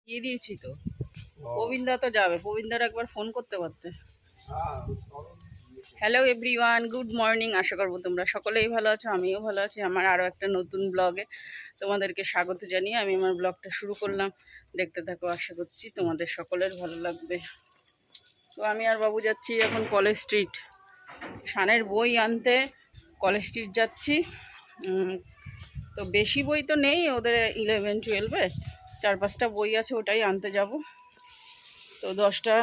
দিয়ে দিয়েছি তো। প্রবীণদা তো যাবে, প্রবীণদার একবার ফোন করতে পারতে। Hello everyone, good morning. আশা করবো তোমরা সকলেই ভালো আছো, আমিও ভালো আছি। আমার আরও একটা নতুন ব্লগে তোমাদেরকে স্বাগত জানিয়ে আমি আমার ব্লগটা শুরু করলাম। দেখতে থাকো, আশা করছি তোমাদের সকলের ভালো লাগবে। তো আমি আর বাবু যাচ্ছি এখন কলেজ স্ট্রিট, শানের বই আনতে কলেজ স্ট্রিট যাচ্ছি। তো বেশি বই তো নেই ওদের 11-12-এ, 4-5টা বই আছে, ওটাই আনতে যাব। তো 10টা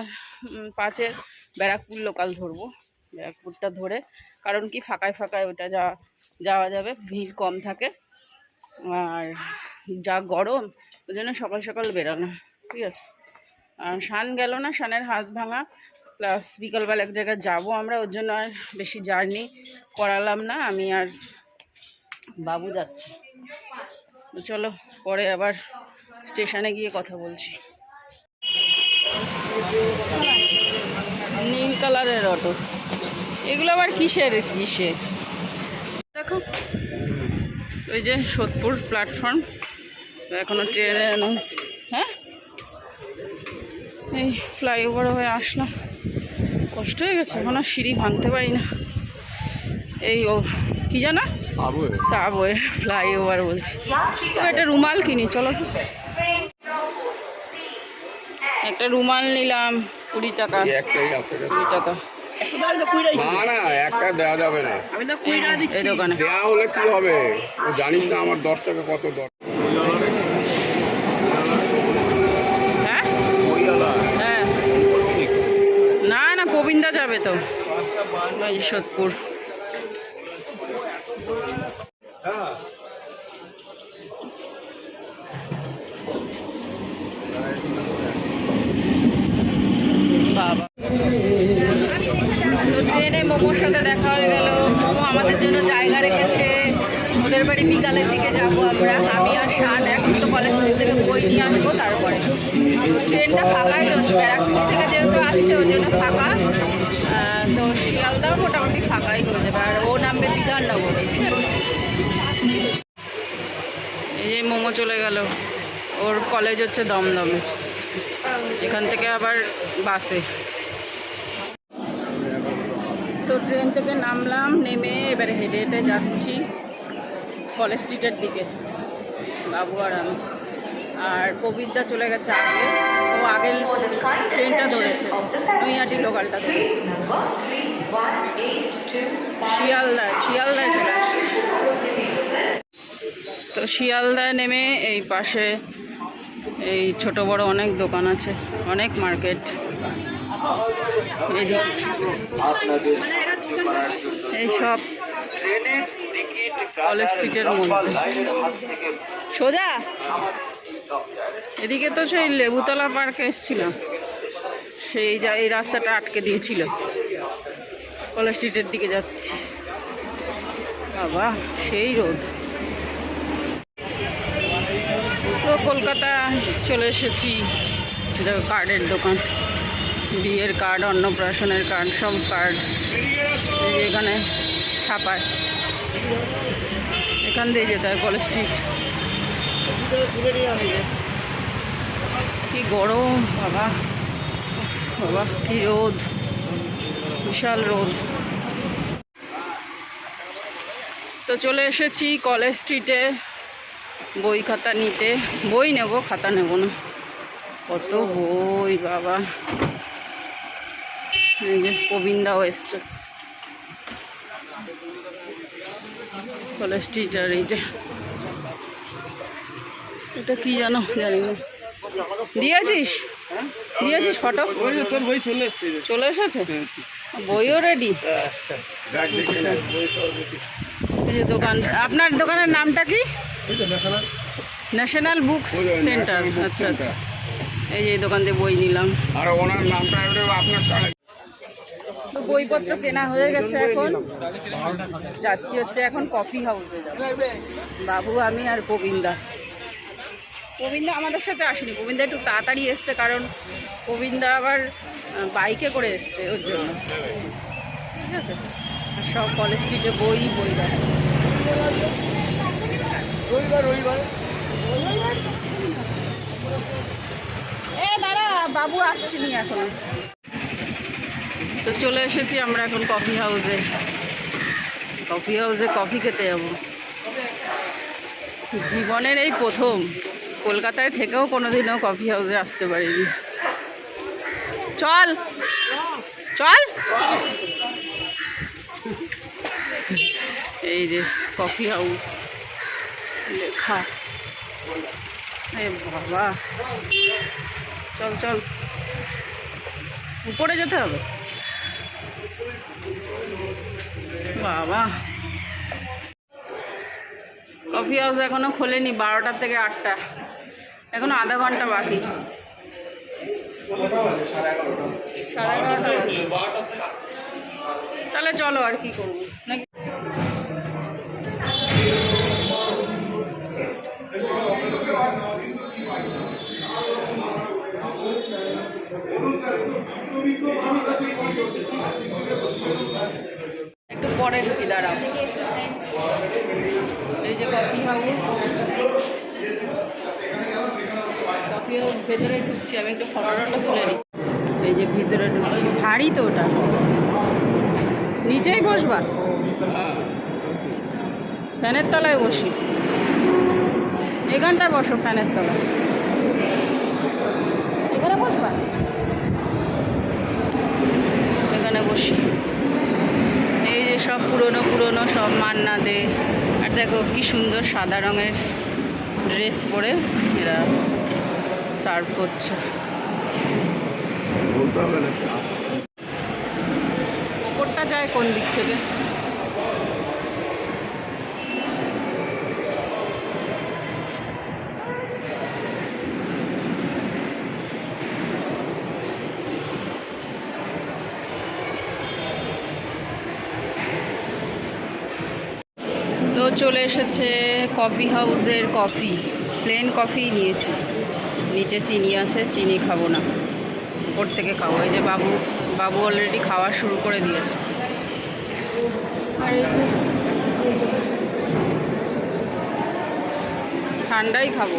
5-এর ব্যারাকপুর লোকাল ধরবো, ব্যারাকপুরটা ধরে, কারণ কি ফাঁকায় ফাঁকায় ওটা যাওয়া যাবে, ভিড় কম থাকে আর যা গরম, ওই জন্য সকাল সকাল বেরোনো, ঠিক আছে। আর শান গেল না, শানের হাত ভাঙা, প্লাস বিকালবেলা এক জায়গায় যাবো আমরা, ওর জন্য আর বেশি জার্নি করালাম না, আমি আর বাবু যাচ্ছি। চলো পরে আবার স্টেশনে গিয়ে কথা বলছি। নীল কালারের অটো, এগুলো আবার কিসের দেখো। ওই যে সোদপুর প্ল্যাটফর্ম, এখনো ট্রেনের অ্যানাউন্স। হ্যাঁ, এই ফ্লাইওভার হয়ে আসলাম, কষ্ট হয়ে গেছে, এখন আর সিঁড়ি ভাঙতে পারি না। এই ও কি জানা, সাবওয়ে ফ্লাইওভার বলছি। তো একটা রুমাল কিনি, চলো তো। একটা রুমাল নিলাম 20 টাকা। 20 টাকা না, একটা দেওয়া যাবে না। এই দোকানে দেওয়া হলে কি হবে জানিস না, আমার 10 টাকা কত দর। হ্যাঁ হ্যাঁ, না না, প্রবীণদা যাবে তো সোদপুর। বাবা, ট্রেনে মোমোর সাথে দেখা হয়ে গেল। মোমো আমাদের জন্য জায়গা রেখেছে, ওদের বাড়ি বিকালের দিকে যাবো আমরা, আমি আর শান। এখন তো কলেজ থেকে বই নিয়ে আসবো, তারপরে ট্রেনটা ফাঁকাই রয়েছে, ব্যারাকপুর থেকে যেহেতু আসছে ওই জন্য ফাঁকা। তো শিয়ালদাও মোটামুটি ফাঁকাই করে দেবে, আর ও নামবে বিধাননগরে, ঠিক আছে। এই যে মোমো চলে গেল, ওর কলেজ হচ্ছে দমদমে, এখান থেকে আবার বাসে। তো ট্রেন থেকে নামলাম, নেমে এবারে হেঁটে হেঁটে যাচ্ছি কলেজ স্ট্রিটের দিকে, বাবু আর আমি। আর প্রবীরদা চলে গেছে আগে, ও আগের ট্রেনটা ধরেছে, নৈহাটি লোকালটা ধরেছে। শিয়ালদায় চলে আসছে। তো শিয়ালদায় নেমে এই পাশে এই ছোট বড় অনেক দোকান আছে, অনেক মার্কেট। এই সব কলেজ স্ট্রিটের মধ্যে সোজা। এদিকে তো সেই লেবুতলা পার্কে এসেছিলাম, এই রাস্তাটা আটকে দিয়েছিল। কলেজ স্ট্রিটের দিকে যাচ্ছি, বাবা সেই রোদ। তো কলকাতা চলে এসেছি, কার্ডের দোকান, বিয়ের কার্ড, অন্নপ্রাশনের কার্ড, সব কার্ড এখানে ছাপায়। এখান দিয়ে যেতে হয় কলেজ স্ট্রিট। কি গরম বাবা, বাবা কি রোদ, বিশাল রোদ। তো চলে এসেছি কলেজ স্ট্রিটে বই খাতা নিতে। বই নেব, খাতা নেব না, কত বই বাবা। এই যে প্রবীণদাও এসছে কলেজ স্ট্রিট। আর এই যে এটা কি জানো, জানি না। দিয়েছিস ফটো? চলে এসেছে, বইও রেডি। এই যে দোকান, আপনার দোকানের নামটা কি? National book centre. আচ্ছা আচ্ছা, এই যে দোকান দিয়ে বই নিলাম। আর ওনার নামটা আপনার বইপত্র কেনা হয়ে গেছে, এখন যাচ্ছি হচ্ছে এখন কফি হাউসে যাবো, বাবু আমি আর প্রবীণদা। প্রবীণদা আমাদের সাথে আসেনি, প্রবীণদা একটু তাড়াতাড়ি এসছে, কারণ প্রবীণদা আবার বাইকে করে এসছে, ওর জন্য, ঠিক আছে। সব কলেজ স্ট্রিটে বই দেয়। বাবু আসছিনি এখনো। তো চলে এসেছি আমরা এখন কফি হাউসে। কফি খেতে যাবো। জীবনের এই প্রথম, কলকাতায় থেকেও কোনোদিনও কফি হাউসে আসতে পারিনি। চল চল। এই যে কফি হাউস লেখা। এ বাবা, চল চল, উপরে যেতে হবে। বাবা, কফি হাউস এখনো খোলেনি, 12টা থেকে 8টা, এখনো আধা ঘন্টা বাকি। 11:30 বাজে। তাহলে চলো, আর কি করবো নাকি। একটু পরে ঢুকি, দাঁড়াও। এই যে কফি হাউস, ভেতরে ঢুকছি। আমি একটু ফটোটা তুলে নিই। এই যে ভেতরে ঢুকছি। ভারী তো ওটা। নিচেই বসবা? ফ্যানের তলায় বসি। এখানটায় বসো, ফ্যানের তলায়। এখানে বসবা? এখানে বসি। এই যে সব পুরনো পুরনো সব মান্না দে। আর দেখো কি সুন্দর সাদা রঙের ড্রেস পরে এরা সার্ভ করছে। ওপরটা যায় কোন দিক থেকে? তো চলে এসেছে কফি হাউসের কফি। প্লেন কফি নিয়েছি, নিচে চিনি আছে, চিনি খাবো না, উপর থেকে খাবো। এই যে বাবু অলরেডি খাওয়া শুরু করে দিয়েছে। আর এই যে ঠান্ডাই খাবো।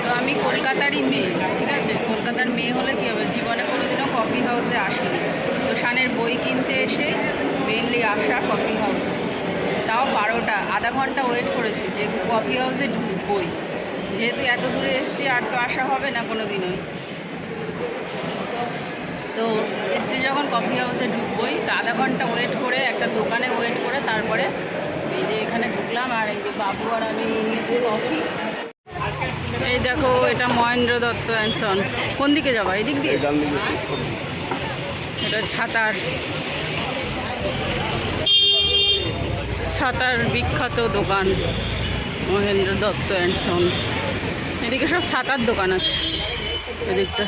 তো আমি কলকাতারই মেয়ে, ঠিক আছে। কলকাতার মেয়ে হলে কী হবে, জীবনে কোনোদিনও কফি হাউসে আসিনি। তো শানের বই কিনতে এসে মেনলি আসা কফি হাউসে, তাও 12টা, আধা ঘন্টা ওয়েট করেছি যে কফি হাউসে ঢুকবই। যেহেতু এত দূরে এসছি, আর তো আসা হবে না কোনো দিনই। তো এসছি যখন কফি হাউসে ঢুকবই, তো আধা ঘন্টা ওয়েট করে একটা দোকানে ওয়েট করে তারপরে এই যে এখানে ঢুকলাম। আর এই যে বাবু আর আমি নিয়ে নিয়েছি কফি। এই দেখো, এটা মহেন্দ্র দত্ত অ্যান্ড সন। কোন দিকে যাবা? এই দিক দিয়ে? এটা ছাতার বিখ্যাত দোকান মহেন্দ্র দত্ত অ্যান্ড সন। এদিকে সব ছাতার দোকান আছে। এদিকটা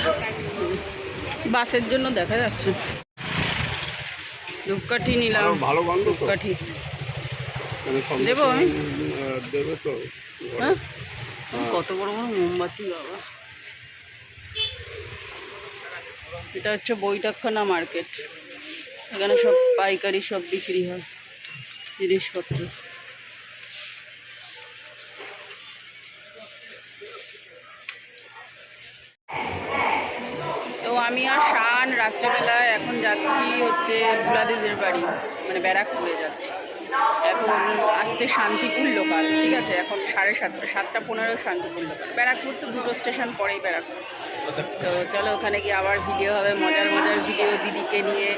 বাসের জন্য দেখা যাচ্ছে। ধূপকাঠি নিলাম। ধূপকাঠি দেবো আমি? দেবে তো। হ্যাঁ, কত বড় বড় মোমবাতি বাবা। এটা হচ্ছে বৈঠকখানা মার্কেট। এখানে সব পাইকারি সব বিক্রি হয় জিনিসপত্র। তো আমি আর শান রাত্রেবেলায় এখন যাচ্ছি হচ্ছে বুলাদিদের বাড়ি, মানে ব্যারাকপুরে যাচ্ছি। এখন আসছে শান্তিপুর লোকাল, ঠিক আছে। এখন 7:30, 7:15 শান্তিপুর লোকাল। ব্যারাকপুর তো 2টো স্টেশন পরেই ব্যারাকপুর। তো চলো, ওখানে গিয়ে আবার ভিডিও হবে, মজার মজার ভিডিও দিদিকে নিয়ে।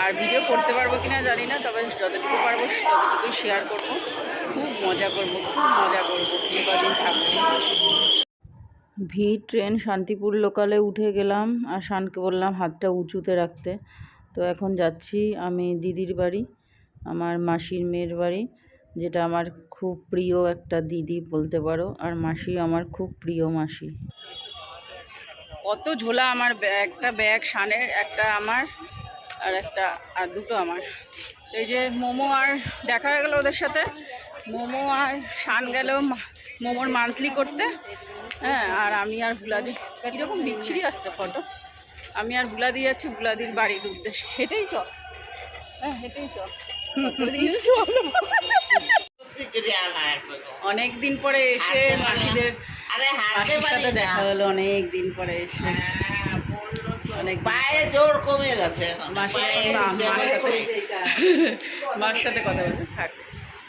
আর ভিডিও করতে পারবো কিনা জানি না, তবে যতটুকু পারবো ততটুকুই শেয়ার করবো। খুব মজা করবো, খুব মজা করবো যে কদিন থাকবো। ভিড় ট্রেন, শান্তিপুর লোকালে উঠে গেলাম। আর শানকে বললাম হাতটা উঁচুতে রাখতে। তো এখন যাচ্ছি আমি দিদির বাড়ি, আমার মাসির মেয়ের বাড়ি, যেটা আমার খুব প্রিয় একটা দিদি বলতে পারো। আর মাসি আমার খুব প্রিয় মাসি। কত ঝোলা আমার, একটা ব্যাগ শানের, একটা আমার, আর দুটো আমার। এই যে মোমো আর দেখা হয়ে গেল ওদের সাথে। মোমো আর শান গেল মোমোর মান্থলি করতে। হ্যাঁ, আর আমি আর বুলাদি, কীরকম বিচ্ছিরি আসছে ফটো। আমি আর বুলাদি যাচ্ছি বুলাদির বাড়ির উদ্দেশ্যে। হেঁটেই চল, হ্যাঁ হেঁটেই চল। অনেক দিন পরে এসে মাসিদের আরে হাঁটতে মাসির পারি সাথে না। দেখা হলো অনেক দিন পরে এসে। হ্যাঁ, বললো তো। অনেক পায়ে জোর কমে গেছে এখন। মাসির পায়ে এখন মার যেমন সাথে করে- মার সাথে কথা বলতে থাক।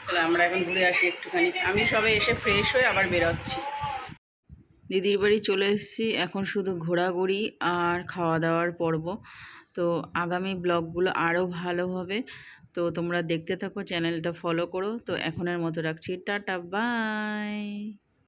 তাহলে আমরা এখন ঘুরে আসি একটুখানি। আমি সবে এসে ফ্রেশ হয়ে আবার বেরোচ্ছি। দিদির বাড়ি চলে এসেছি, এখন শুধু ঘোরাঘুরি আর খাওয়া দাওয়ার পর্ব। তো আগামী ব্লগগুলো আরও ভালো হবে, তো তোমরা দেখতে থাকো, চ্যানেলটা ফলো করো। তো এখনের মতো রাখছি, টাটা বাই।